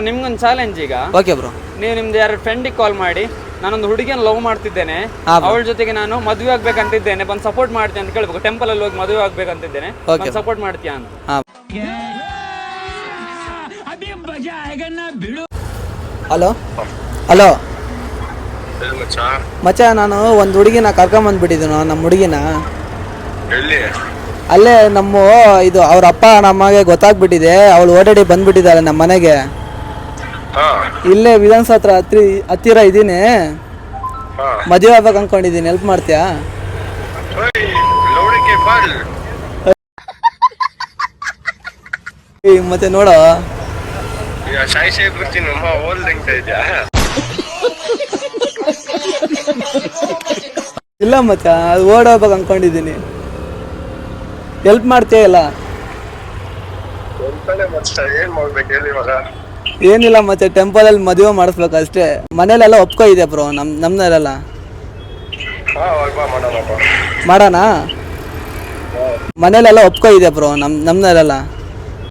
ನಿಮ್ಗೊಂದು ಚಾಲೆಂಜ್ ಈಗ. Okay bro. ನೀವು ನಿಮ್ದು ಯಾರು ಫ್ರೆಂಡಿಗೆ ಕಾಲ್ ಮಾಡಿ, ನಾನೊಂದು ಹುಡುಗಿಯನ್ನು ಲವ್ ಮಾಡ್ತಿದ್ದೇನೆ, ಅವಳ ಜೊತೆಗೆ ನಾನು ಮದುವೆ ಆಗ್ಬೇಕಂತಿದ್ದೇನೆ, ಬಂದು ಸಪೋರ್ಟ್ ಮಾಡ್ತೀನಿ ಅಂತ ಕೇಳ್ಬೇಕು. ಟೆಂಪಲ್ ಅಲ್ಲಿ ಹೋಗಿ ಮದುವೆ ಆಗ್ಬೇಕಂತಿದ್ದೇನೆ, ಸಪೋರ್ಟ್ ಮಾಡ್ತೀಯಾ ಅಂತ. ಹಲೋ ಹಲೋ ಮಚ್ಚ, ನಾನು ಒಂದು ಹುಡುಗಿನ ಕರ್ಕೊಂಬಂದ್ಬಿಟ್ಟಿದ್ದೀನು. ನಮ್ಮ ಹುಡುಗಿನ ಅಲ್ಲೇ ನಮ್ಮ ಇದು ಅವ್ರ ಅಪ್ಪ ನಮಗೆ ಗೊತ್ತಾಗ್ಬಿಟ್ಟಿದೆ. ಅವಳು ಓಡಾಡಿ ಬಂದ್ಬಿಟ್ಟಿದ್ದಾಳೆ ನಮ್ಮ ಮನೆಗೆ. ಇಲ್ಲೇ ವಿಧಾನಸೌಧ ಹತ್ತಿರ ಇದ್ದೀನಿ, ಮದುವೆ ಆಗ್ಬೇಕು ಅನ್ಕೊಂಡಿದ್ದೀನಿ. ಹೆಲ್ಪ್ ಮಾಡ್ತೀಯಾ? ಮತ್ತೆ ನೋಡೋ, ಇಲ್ಲ ಮಚ್ಚ, ಅದು ಓಡೋಗ್ಬೇಕು ಅನ್ಕೊಂಡಿದ್ದೀನಿ. ಹೆಲ್ಪ್ ಮಾಡ್ತೀಯ ಇಲ್ಲ? ಏನಿಲ್ಲ ಮತ್ತೆ, ಟೆಂಪಲ್ ಅಲ್ಲಿ ಮದುವೆ ಮಾಡಿಸ್ಬೇಕು ಅಷ್ಟೇ. ಮನೇಲೆಲ್ಲ ಒಪ್ಕೊ ಇದೆ ಬ್ರೋ, ನಮ್ನೆಲ್ಲ ಮಾಡೋಣ. ಮನೇಲೆಲ್ಲ ಒಪ್ಕೊ ಇದೆ ಬ್ರೋ, ನಮ್ನೆಲ್ಲ